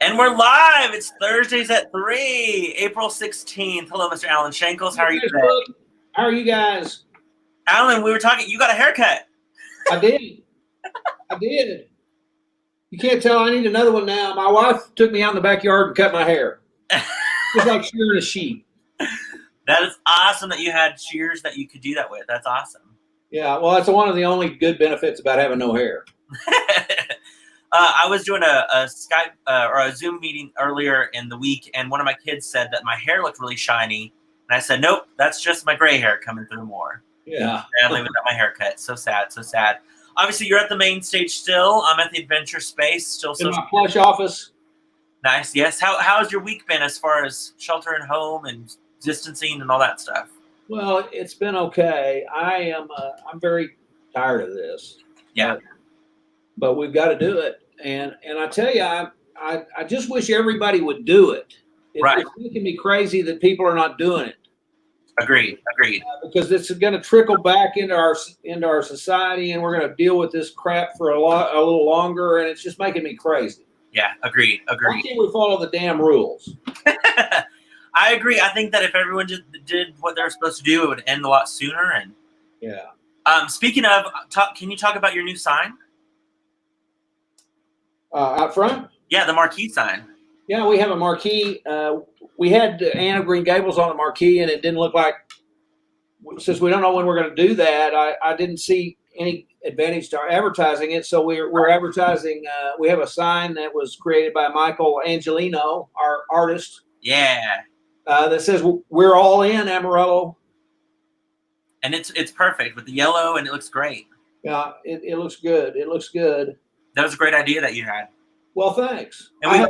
And we're live. It's Thursdays at 3, April 16th. Hello, Mr. Allen Shankles. How are you today? How are you guys? Alan, we were talking. You got a haircut. I did. I did. You can't tell I need another one now. My wife took me out in the backyard and cut my hair. It's like shearing a sheep. That is awesome that you had shears that you could do that with. That's awesome. Yeah, well, that's one of the only good benefits about having no hair. I was doing a Skype or a Zoom meeting earlier in the week, and one of my kids said that my hair looked really shiny. And I said, nope, that's just my gray hair coming through more. Yeah. Family without my haircut. So sad, so sad. Obviously, you're at the main stage still. I'm at the Adventure Space still. In my plush office. Nice, yes. How's your week been as far as shelter at home and distancing and all that stuff? Well, it's been okay. I'm very tired of this. Yeah. But we've got to do it. And I tell you, I just wish everybody would do it. Right. It's making me crazy that people are not doing it. Agreed. Because it's going to trickle back into our society, and we're going to deal with this crap for a little longer, and it's just making me crazy. Yeah, agreed. Why can't we follow the damn rules? I agree. I think that if everyone just did what they're supposed to do, it would end a lot sooner. And yeah. Speaking of, can you talk about your new sign? Out front? Yeah, the marquee sign. Yeah, we have a marquee. We had Anne of Green Gables on the marquee, and it didn't look like, since we don't know when we're going to do that, I didn't see any advantage to advertising it. So we're advertising. We have a sign that was created by Michael Angelino, our artist. Yeah. That says, "We're all in Amarillo." And it's perfect with the yellow, and it looks great. Yeah, it looks good. It looks good. That was a great idea that you had. Well, thanks. And I have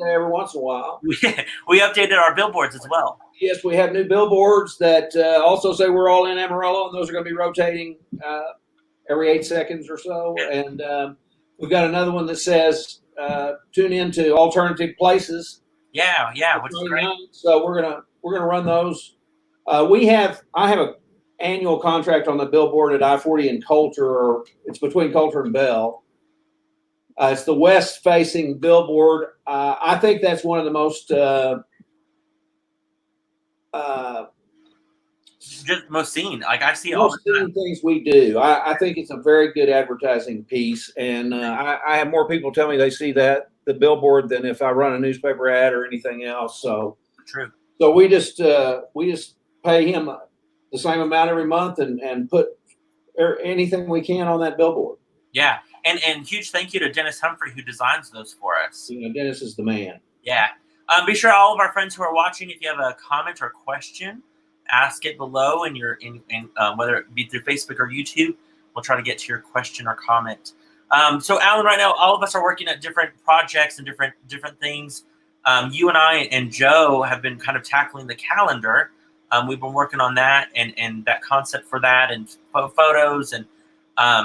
every once in a while. We updated our billboards as well. Yes, we have new billboards that also say we're all in Amarillo, and those are going to be rotating every 8 seconds or so. Yeah. And we've got another one that says tune in to alternative places. Yeah, which is great. So we're gonna run those. I have an annual contract on the billboard at I-40 and Coulter, or it's between Coulter and Bell. It's the west-facing billboard. I think that's one of the most just most seen. Like I see most seen things we do. I think it's a very good advertising piece, and I have more people tell me they see the billboard than if I run a newspaper ad or anything else. So true. So we just pay him the same amount every month and put anything we can on that billboard. Yeah. And huge thank you to Dennis Humphrey, who designs those for us. You know, Dennis is the man. Yeah. Be sure all of our friends who are watching, if you have a comment or question, ask it below in whether it be through Facebook or YouTube. We'll try to get to your question or comment. So Alan, right now, all of us are working at different projects and different things. You and I and Joe have been kind of tackling the calendar. We've been working on that and that concept for that and photos and.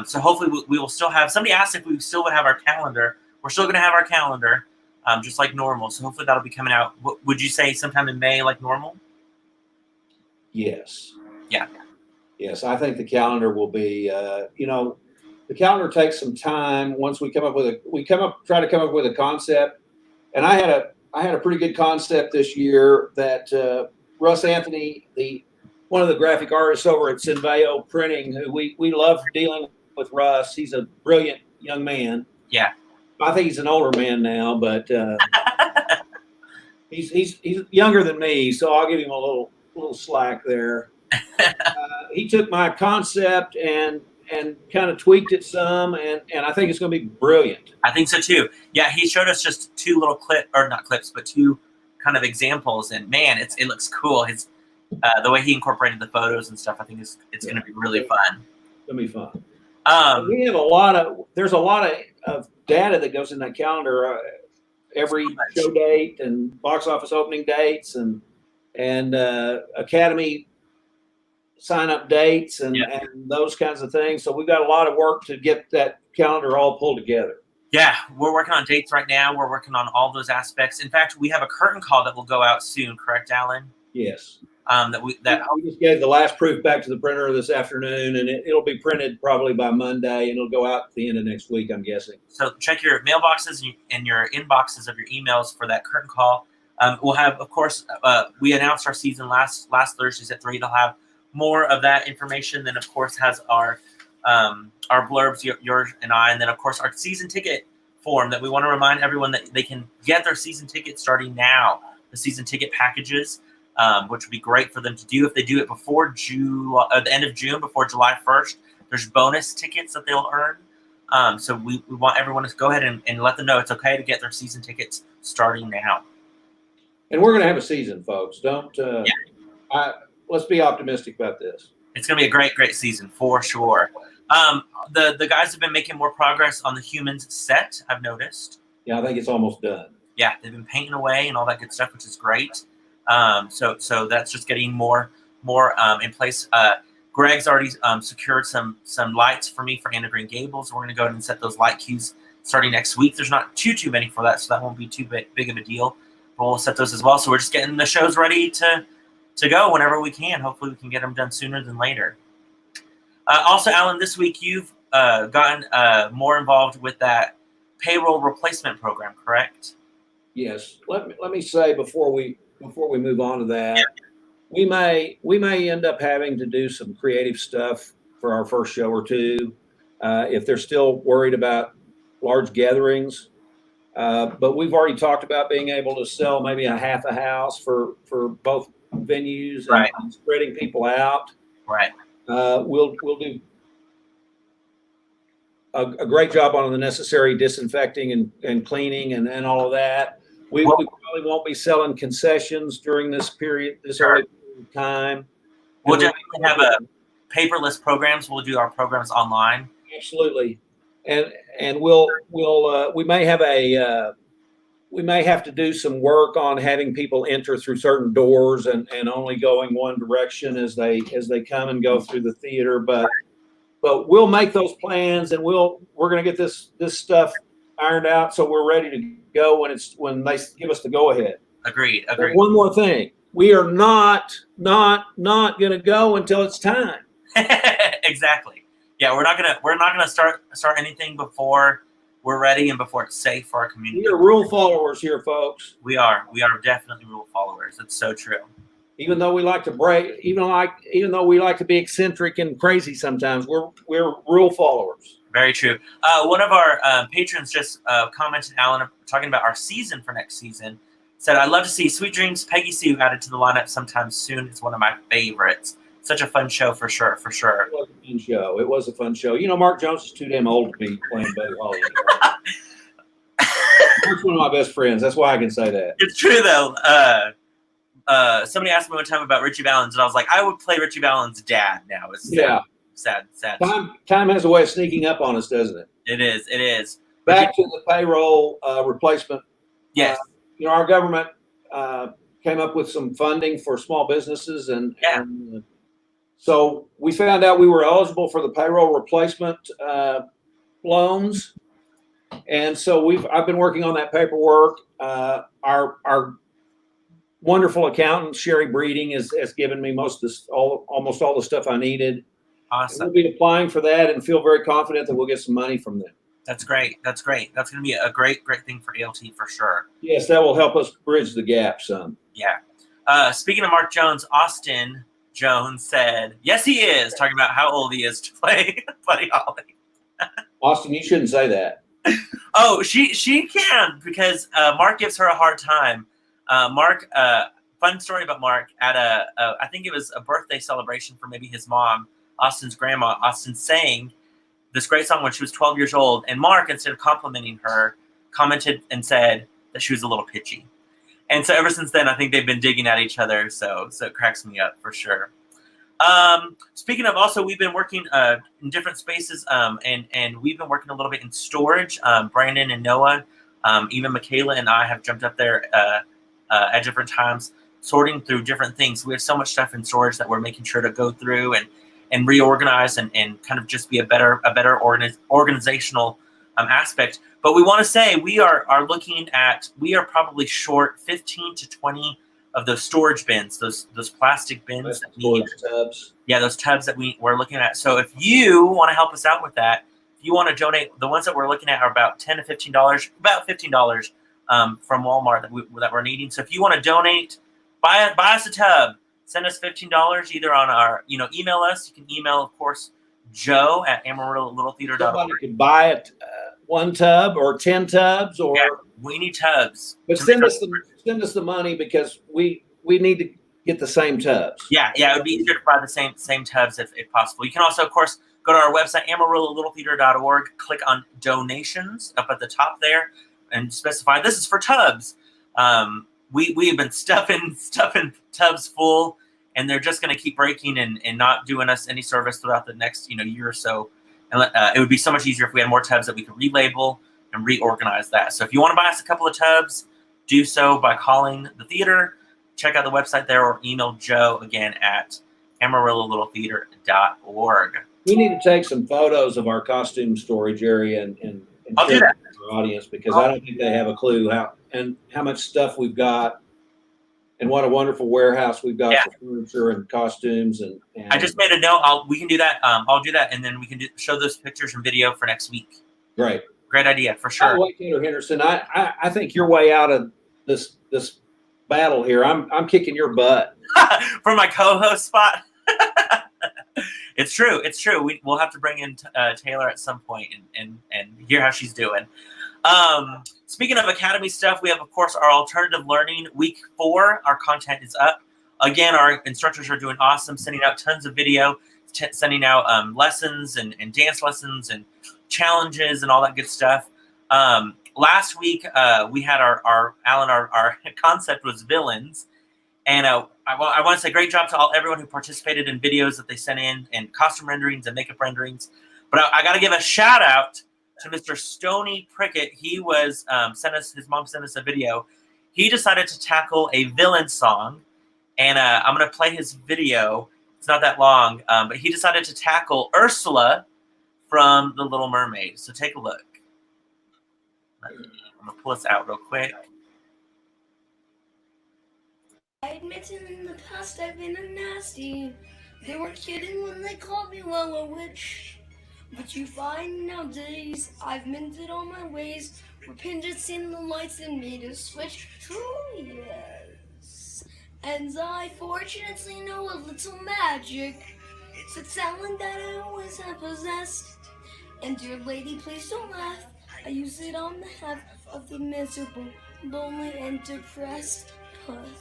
So hopefully we will still have, somebody asked if we still would have our calendar. We're still going to have our calendar, just like normal. So hopefully that'll be coming out. Would you say sometime in May, like normal? Yes. Yeah. Yes. I think the calendar will be, the calendar takes some time. Once we try to come up with a concept. And I had a pretty good concept this year that, Russ Anthony, one of the graphic artists over at Sinveo Printing, who we love dealing with Russ. He's a brilliant young man. Yeah. I think he's an older man now, but he's younger than me, so I'll give him a little slack there. He took my concept and kind of tweaked it some, and I think it's going to be brilliant. I think so too. Yeah, he showed us just two little two kind of examples, and man, it looks cool. His the way he incorporated the photos and stuff, I think it's going to be really fun. It's going to be fun. We have there's a lot of data that goes in that calendar, every show date and box office opening dates and Academy sign up dates and those kinds of things. So we've got a lot of work to get that calendar all pulled together. Yeah, we're working on dates right now. We're working on all those aspects. In fact, we have a curtain call that will go out soon, correct, Alan? Yes. We just gave the last proof back to the printer this afternoon, and it'll be printed probably by Monday, and it'll go out at the end of next week, I'm guessing. So check your mailboxes and your inboxes of your emails for that curtain call. We'll have, of course, we announced our season last Thursdays at 3. They'll have more of that information. Then, of course, has our blurbs, yours and I, and then, of course, our season ticket form that we want to remind everyone that they can get their season ticket starting now. The season ticket packages. Which would be great for them to do if they do it before the end of June, before July 1st. There's bonus tickets that they'll earn. So we want everyone to go ahead and let them know it's okay to get their season tickets starting now. And we're going to have a season, folks. Let's be optimistic about this. It's going to be a great season for sure. The guys have been making more progress on the Humans set, I've noticed. Yeah, I think it's almost done. Yeah, they've been painting away and all that good stuff, which is great. So that's just getting more in place. Greg's already secured some lights for me for Anna Green Gables. We're going to go ahead and set those light cues starting next week. There's not too many for that, so that won't be too big of a deal. But we'll set those as well. So we're just getting the shows ready to go whenever we can. Hopefully we can get them done sooner than later. Also, Alan, this week you've gotten more involved with that payroll replacement program, correct? Yes. Let me say before we move on to that, we may end up having to do some creative stuff for our first show or two, if they're still worried about large gatherings. But we've already talked about being able to sell maybe a half a house for both venues and spreading people out. Right. We'll do a great job on the necessary disinfecting and cleaning and all of that. We probably won't be selling concessions during this period, early period of time. We'll definitely have a paperless programs. We'll do our programs online. Absolutely, and we may have to do some work on having people enter through certain doors and only going one direction as they come and go through the theater. But we'll make those plans, and we're going to get this stuff ironed out so we're ready to go when they give us the go ahead. Agreed. But one more thing, we are not going to go until it's time. Exactly. Yeah, we're not gonna start anything before we're ready and before it's safe for our community. We are rule followers here, folks. We are definitely rule followers. It's so true. Even though we like to break, even though we like to be eccentric and crazy sometimes, we're rule followers. Very true. One of our patrons just commented, Alan, talking about our season for next season, said, "I'd love to see Sweet Dreams Peggy Sue added to the lineup sometime soon. It's one of my favorites." Such a fun show for sure. It was a fun show. It was a fun show. You know, Mark Jones is too damn old to be playing Buddy Holly. He's one of my best friends. That's why I can say that. It's true, though. Somebody asked me one time about Richie Valens, and I was like, I would play Richie Valens' dad now. It's sad. Time has a way of sneaking up on us, doesn't it? It is. Back to the payroll replacement. Yes. Our government came up with some funding for small businesses, and so we found out we were eligible for the payroll replacement loans, and so I've been working on that paperwork. Our wonderful accountant Sherry Breeding has given me almost all the stuff I needed. Awesome. We'll be applying for that and feel very confident that we'll get some money from them. That's great. That's going to be a great thing for ALT for sure. Yes, that will help us bridge the gap some. Yeah. Speaking of Mark Jones, Austin Jones said, yes, he is, talking about how old he is to play Buddy Holly. Austin, you shouldn't say that. Oh, she can, because Mark gives her a hard time. Mark, fun story about Mark, at I think it was a birthday celebration for maybe his mom, Austin's grandma. Austin sang this great song when she was 12 years old, and Mark, instead of complimenting her, commented and said that she was a little pitchy. And so ever since then, I think they've been digging at each other. So it cracks me up for sure. Speaking of, also, we've been working in different spaces, and we've been working a little bit in storage. Brandon and Noah, even Michaela and I have jumped up there at different times, sorting through different things. We have so much stuff in storage that we're making sure to go through and reorganize and kind of just be a better organizational aspect. But we want to say we are probably short 15 to 20 those storage bins, those plastic bins that need, tubs. Yeah, those tubs that we're looking at. So if you want to help us out with that, if you want to donate, the ones that we're looking at are about $10 to $15, about $15 from Walmart that we're needing. So if you want to donate, buy us a tub, send us $15 either on our, email us. You can email, of course, Joe at AmarilloLittleTheater.org. Somebody could buy it, one tub or 10 tubs, or we need tubs. But send us the money, because we need to get the same tubs. Yeah, it would be easier to buy the same tubs if possible. You can also, of course, go to our website, AmarilloLittleTheater.org, click on donations up at the top there, and specify this is for tubs. We've been stuffing tubs full, and they're just going to keep breaking and not doing us any service throughout the next year or so. And it would be so much easier if we had more tubs that we could relabel and reorganize that. So if you want to buy us a couple of tubs, do so by calling the theater. Check out the website there, or email Joe again at AmarilloLittleTheater.org. We need to take some photos of our costume story, Jerry, and I'll do that for our audience, because I don't think they have a clue how much stuff we've got, and what a wonderful warehouse we've got for furniture and costumes. And I just made a note. We can do that. I'll do that, and then we can show those pictures and video for next week. Great idea for sure. By the way, Taylor Henderson, I think you're way out of this battle here. I'm kicking your butt for my co-host spot. It's true. We'll have to bring in Taylor at some point and hear how she's doing. Speaking of Academy stuff, we have, of course, our alternative learning week 4. Our content is up. Again, our instructors are doing awesome, sending out tons of video, sending out lessons and dance lessons and challenges and all that good stuff. Last week, we had our Allen, our concept was villains. And I want to say great job to everyone who participated in videos that they sent in, and costume renderings and makeup renderings. But I got to give a shout out to Mr. Stony Prickett. He was his mom sent us a video. He decided to tackle a villain song, and I'm going to play his video. It's not that long, but he decided to tackle Ursula from The Little Mermaid. So take a look. I'm going to pull this out real quick. I admit it, in the past I've been a nasty. They weren't kidding when they called me a witch. But you find nowadays I've mended all my ways. Repented, seen the lights and made a switch. True, yes. And I fortunately know a little magic. It's a talent that I always have possessed. And dear lady, please don't laugh. I use it on behalf of the miserable, lonely, and depressed. Pathetic.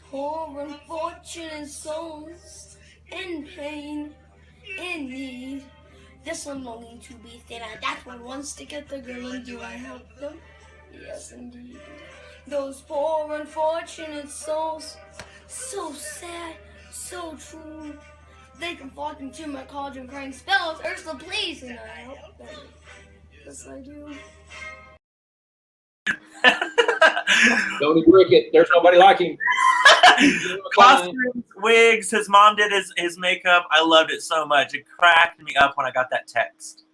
Poor unfortunate souls in pain, in need. This one longing to be thin, and that one wants to get the girl, and do I help them? Yes, indeed. Those poor unfortunate souls, so sad, so true. They come flocking to my cauldron, crying spells, Ursula, please, and I help them. Yes, I do. Tony Brickett, there's nobody like him. Costumes, wigs, his mom did his makeup. I loved it so much. It cracked me up when I got that text.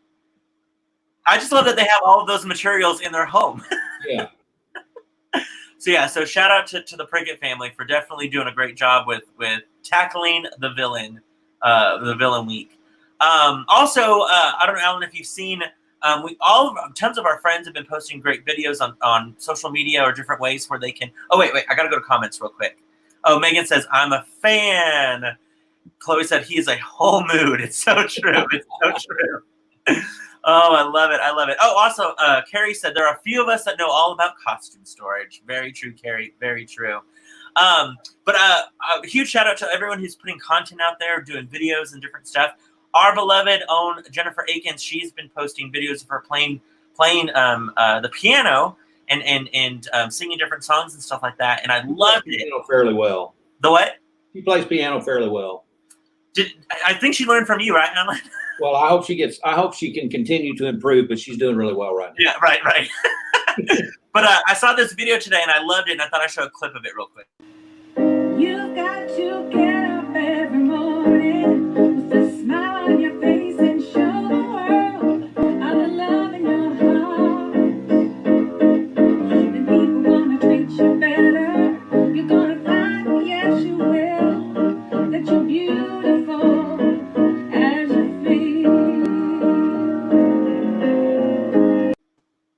I just love that they have all of those materials in their home. Yeah. So shout out to the Prickett family for definitely doing a great job with tackling the villain week. Also, I don't know, Alan, if you've seen, tons of our friends have been posting great videos on social media or different ways where they can. Oh wait, I gotta go to comments real quick. Oh, Megan says I'm a fan. Chloe said he is a whole mood. It's so true. It's so true. Oh, I love it. Oh, also, Carrie said there are a few of us that know all about costume storage. Very true, Carrie. Very true. But a huge shout out to everyone who's putting content out there, doing videos and different stuff. Our beloved own Jennifer Akins, she's been posting videos of her playing the piano and singing different songs and stuff like that. And I loved it. Piano fairly well. The what? She plays piano fairly well. I think she learned from you, right, Alan? Well, I hope she can continue to improve, but she's doing really well right now. Yeah, right. But I saw this video today and I loved it, and I thought I'd show a clip of it real quick. You've got to get up every morning with a smile on your face and show the world all the love in your heart. Even people wanna treat you better.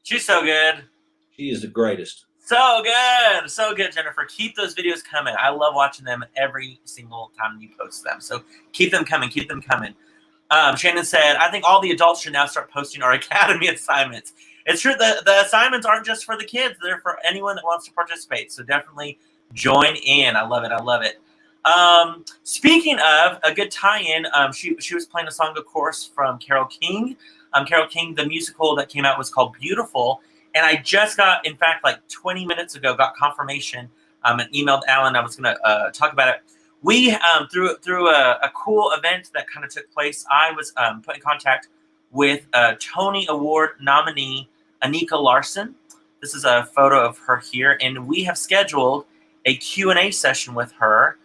She's so good. She is the greatest. So good, Jennifer. Keep those videos coming. I love watching them every single time you post them. So keep them coming. Shannon said, I think all the adults should now start posting our academy assignments. It's true. The assignments aren't just for the kids. They're for anyone that wants to participate. So definitely join in. I love it. Speaking of a good tie-in, she was playing a song, of course, from Carole King. Carole King, the musical that came out was called Beautiful. And I just got, in fact, like 20 minutes ago, got confirmation and emailed Alan. I was going to talk about it. We, through a cool event that kind of took place, I was put in contact with Tony Award nominee Anika Larson. This is a photo of her here. And we have scheduled a Q&A session with her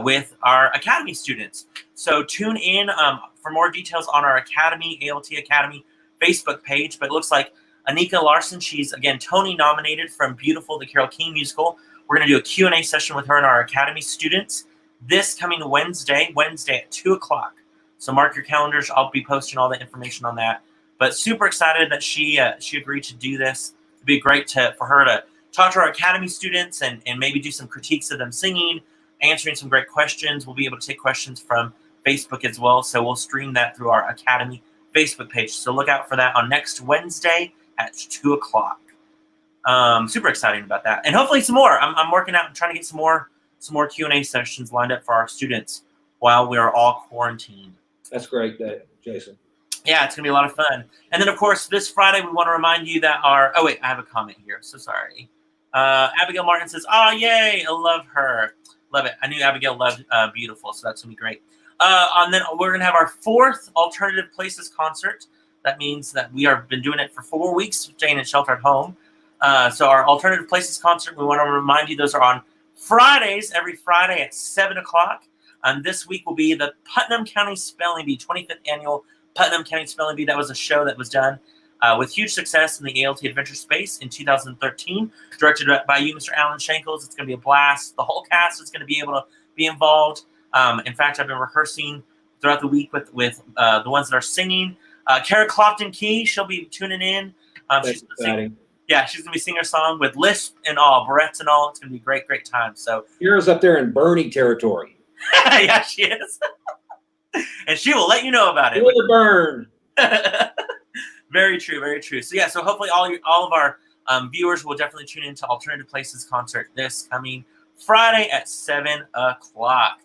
with our Academy students. So tune in for more details on our Academy, ALT Academy Facebook page. But it looks like Anika Larson, she's, again, Tony nominated from Beautiful, the Carole King musical. We're going to do a Q&A session with her and our Academy students this coming Wednesday at 2 o'clock. So mark your calendars. I'll be posting all the information on that. But super excited that she agreed to do this. It'd be great for her to talk to our Academy students and maybe do some critiques of them singing, answering some great questions. We'll be able to take questions from Facebook as well. So we'll stream that through our Academy Facebook page. So look out for that on next Wednesday at 2 o'clock. Super exciting about that. And hopefully some more. I'm working out and trying to get some more Q&A sessions lined up for our students while we are all quarantined. That's great, Jason. Yeah, it's going to be a lot of fun. And then, of course, this Friday, we want to remind you that oh, wait, I have a comment here. So sorry. Abigail Martin says, oh, yay, I love her. Love it. I knew Abigail loved Beautiful, so that's going to be great. And then we're going to have our 4th Alternative Places concert. That means that we have been doing it for 4 weeks, staying at Shelter at Home. So our Alternative Places concert, we want to remind you, those are on Fridays, every Friday at 7 o'clock. This week will be the Putnam County Spelling Bee, 25th Annual Putnam County Spelling Bee. That was a show that was done with huge success in the ALT Adventure Space in 2013, directed by you, Mr. Allen Shankles. It's going to be a blast. The whole cast is going to be able to be involved. In fact, I've been rehearsing throughout the week with the ones that are singing. Kara Clopton-Key, she'll be tuning in. She's going to be singing her song with lisp and all, barrettes and all. It's going to be a great, great time. So Kara's up there in Bernie territory. Yeah, she is. And she will let you know about it. Will burn. Very true, very true. So yeah, so hopefully all of our viewers will definitely tune into Alternative Places concert this coming Friday at 7 o'clock.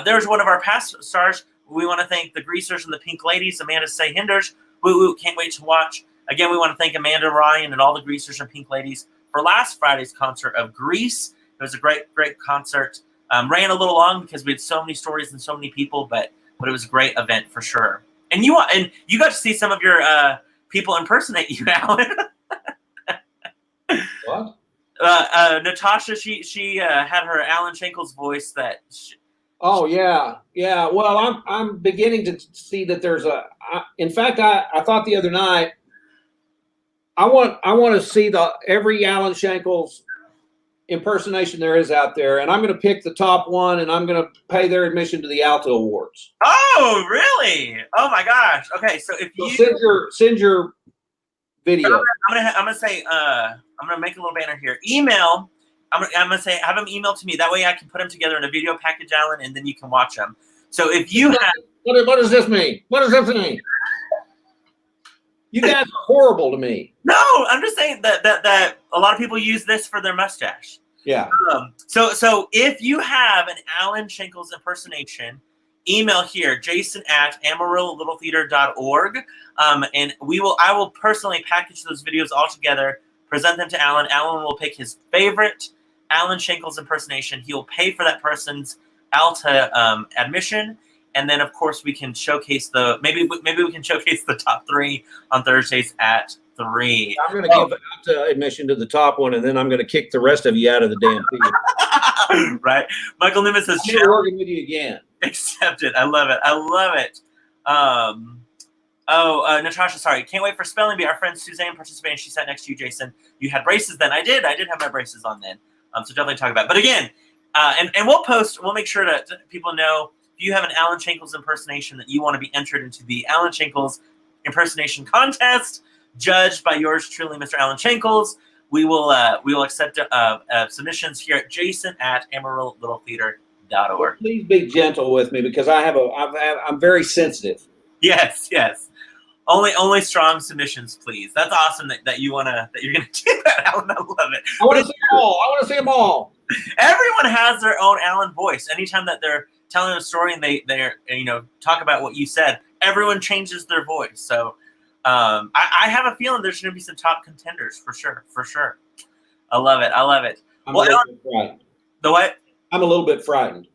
There's one of our past stars. We want to thank the Greasers and the Pink Ladies, Amanda Say Hinders. Woo woo, can't wait to watch. Again, we want to thank Amanda Ryan and all the Greasers and Pink Ladies for last Friday's concert of Grease. It was a great, great concert. Ran a little long because we had so many stories and so many people, but it was a great event for sure. And you got to see some of your people impersonate you, Alan. What? Natasha, she had her Allen Shankles voice that. Oh yeah. Well, I'm beginning to see that there's in fact, I thought the other night, I want to see every Allen Shankles impersonation there is out there, and I'm going to pick the top one, and I'm going to pay their admission to the Alto Awards. Oh, really? Oh my gosh. Okay, so if you send your video, I'm gonna make a little banner here. Email. I'm gonna say have them email to me. That way I can put them together in a video package, Alan, and then you can watch them. So if you have, what does this mean? What does this mean? You guys are horrible to me. No, I'm just saying that a lot of people use this for their mustache. Yeah. So if you have an Allen Shankles impersonation, email here, jason@amarillo.littletheater.org, and I will personally package those videos all together, present them to Alan. Alan will pick his favorite Allen Shankles impersonation. He will pay for that person's Alta admission. And then, of course, we can showcase maybe we can showcase the top 3 on Thursdays at 3. I'm going to give admission to the top one, and then I'm going to kick the rest of you out of the damn theater. Right. Michael Newman says, I'm working with you again. Accepted. I love it. Natasha, sorry. Can't wait for Spelling Bee. Our friend Suzanne participated. She sat next to you, Jason. You had braces then. I did have my braces on then. So definitely talk about it. But again, and we'll make sure that people know, if you have an Allen Shankles impersonation that you want to be entered into the Allen Shankles impersonation contest, judged by yours truly, Mr. Allen Shankles. We will accept submissions here at jason@amarillo-theater.org. Please be gentle with me because I'm very sensitive. Yes. Only strong submissions, please. That's awesome that you're gonna do that, Alan. I love it. I want to see them all. I want to see them all. Everyone has their own Alan voice. Anytime that they're telling a story and they're talk about what you said, everyone changes their voice. So I have a feeling there's gonna be some top contenders for sure. I love it. I'm a little bit frightened. The what? I'm a little bit frightened.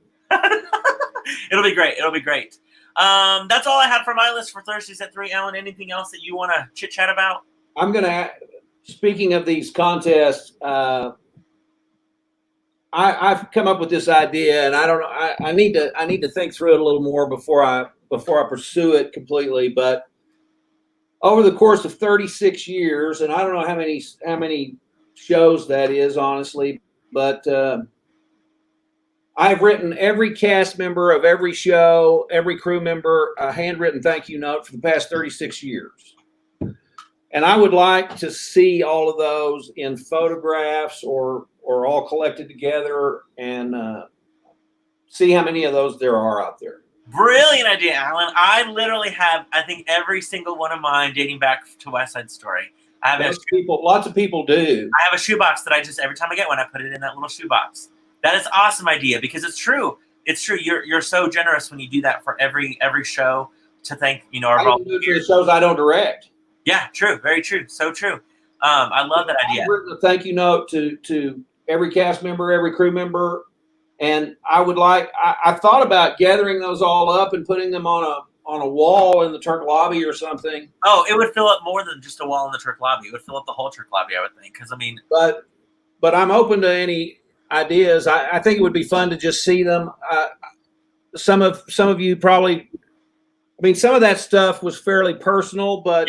It'll be great. That's all I have for my list for Thursdays at 3. Alan, anything else that you want to chit chat about? Speaking of these contests, I've come up with this idea, and I don't know. I need to think through it a little more before I pursue it completely. But over the course of 36 years, and I don't know how many shows that is, honestly, but I've written every cast member of every show, every crew member a handwritten thank you note for the past 36 years. And I would like to see all of those in photographs or all collected together and see how many of those there are out there. Brilliant idea, Alan. I literally have, I think, every single one of mine dating back to West Side Story. Lots of people do. I have a shoebox that I just, every time I get one, I put it in that little shoebox. That is an awesome idea because it's true. It's true. You're so generous when you do that for every show to thank our I do it for the shows I don't direct. Yeah, true. Very true. So true. I love that idea. I've written a thank you note to every cast member, every crew member, and I thought about gathering those all up and putting them on a wall in the Turk lobby or something. Oh, it would fill up more than just a wall in the Turk lobby. It would fill up the whole Turk lobby, I would think. Because but I'm open to any ideas. I think it would be fun to just see them. Some of you probably. I mean, some of that stuff was fairly personal, but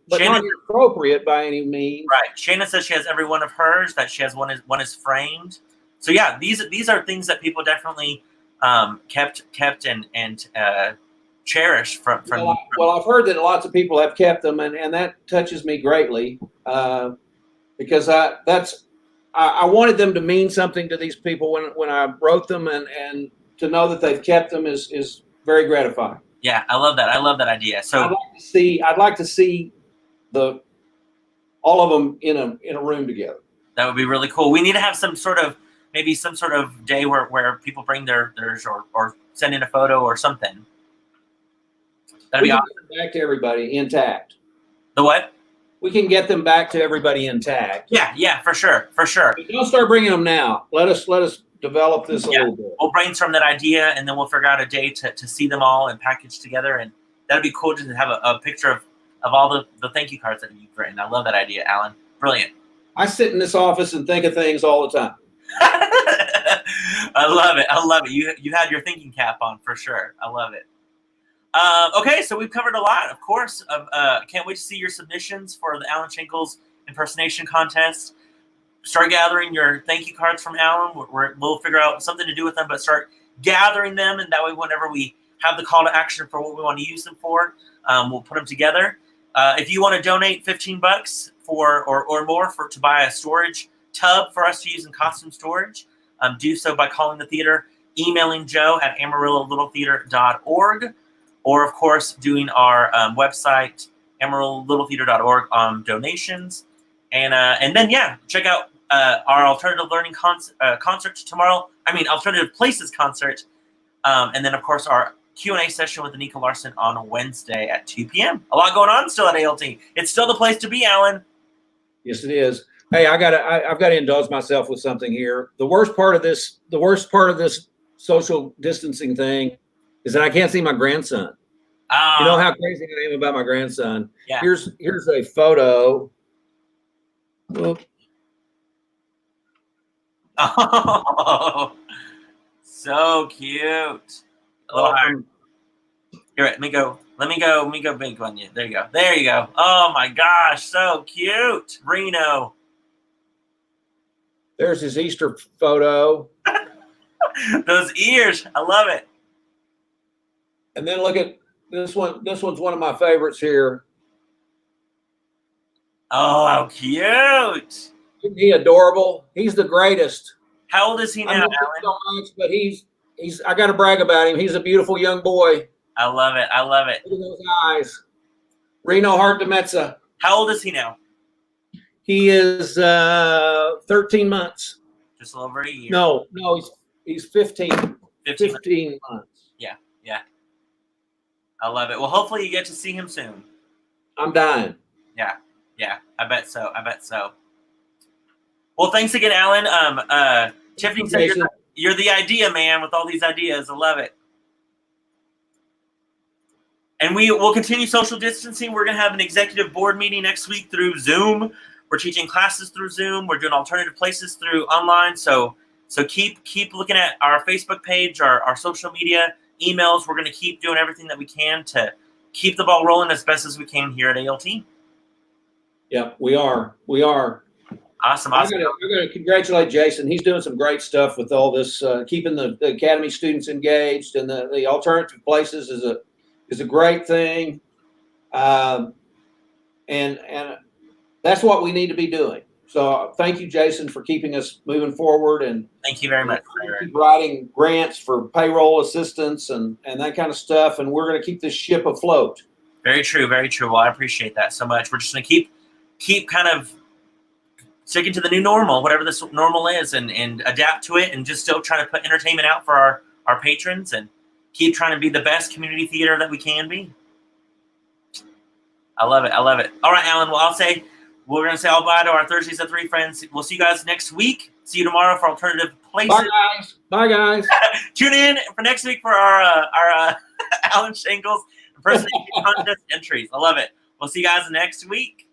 not inappropriate by any means. Right. Shayna says she has every one of hers. That she has one is framed. So yeah, these are things that people definitely kept and cherished from. Well, I've heard that lots of people have kept them, and that touches me greatly because I wanted them to mean something to these people when I wrote them, and to know that they've kept them is very gratifying. Yeah, I love that. I love that idea. So I'd like to see all of them in a room together. That would be really cool. We need to have some sort of day where people bring theirs or send in a photo or something. That'd be awesome. Get them back to everybody intact. The what? We can get them back to everybody intact. Yeah, for sure. But don't start bringing them now. Let us develop this a little bit. We'll brainstorm that idea, and then we'll figure out a day to see them all and package together. And that'd be cool to have a picture of all the thank you cards that you've written. I love that idea, Alan. Brilliant. I sit in this office and think of things all the time. I love it. You had your thinking cap on for sure. I love it. Okay, so we've covered a lot, of course. Can't wait to see your submissions for the Allen Shankles impersonation contest. Start gathering your thank you cards from Alan. We'll figure out something to do with them, but start gathering them, and that way whenever we have the call to action for what we want to use them for, we'll put them together. If you want to donate $15 or more to buy a storage tub for us to use in costume storage, do so by calling the theater, emailing Joe at amarillo-theater.org, or of course doing our website amarillo-theater.org on donations, and then check out our alternative learning concert tomorrow. Alternative Places concert, and then of course our Q&A session with Anika Larson on Wednesday at 2 p.m. A lot going on still at ALT. It's still the place to be, Alan. Yes, it is. Hey, I've got to indulge myself with something here. The worst part of this social distancing thing is that I can't see my grandson. You know how crazy I am about my grandson. Yeah. Here's a photo. Whoop. Oh, so cute. A little higher. Here, let me go big on you. There you go. Oh my gosh, so cute. Reno. There's his Easter photo. Those ears, I love it. And then look at this one. This one's one of my favorites here. Oh, how cute. Isn't he adorable? He's the greatest. How old is he now, I miss him Alan? so much, but he's I got to brag about him. He's a beautiful young boy. I love it. I love it. Look at those eyes. Reno Hart Demetza. How old is he now? He is 13 months. Just a little over a year. No, he's 15. 15. 15 months. Yeah. I love it. Well, hopefully you get to see him soon. I'm dying. Yeah. I bet so. Well, thanks again, Alan. Tiffany said you're the idea man with all these ideas. I love it. And we will continue social distancing. We're going to have an executive board meeting next week through Zoom. We're teaching classes through Zoom. We're doing alternative places through online. So keep looking at our Facebook page, our social media, emails. We're going to keep doing everything that we can to keep the ball rolling as best as we can here at ALT. Yeah, we are. Awesome. I'm going to congratulate Jason. He's doing some great stuff with all this, keeping the academy students engaged, and the alternative places is a great thing. And that's what we need to be doing. So thank you, Jason, for keeping us moving forward. And thank you very much. Keep writing grants for payroll assistance and that kind of stuff. And we're going to keep this ship afloat. Very true. Very true. Well, I appreciate that so much. We're just going to keep kind of sticking to the new normal, whatever this normal is, and adapt to it, and just still trying to put entertainment out for our patrons and keep trying to be the best community theater that we can be. I love it. All right, Alan. Well, we're going to say bye to our Thursdays at 3 friends. We'll see you guys next week. See you tomorrow for alternative places. Bye, guys. Tune in for next week for our Allen Shankles impersonation contest entries. I love it. We'll see you guys next week.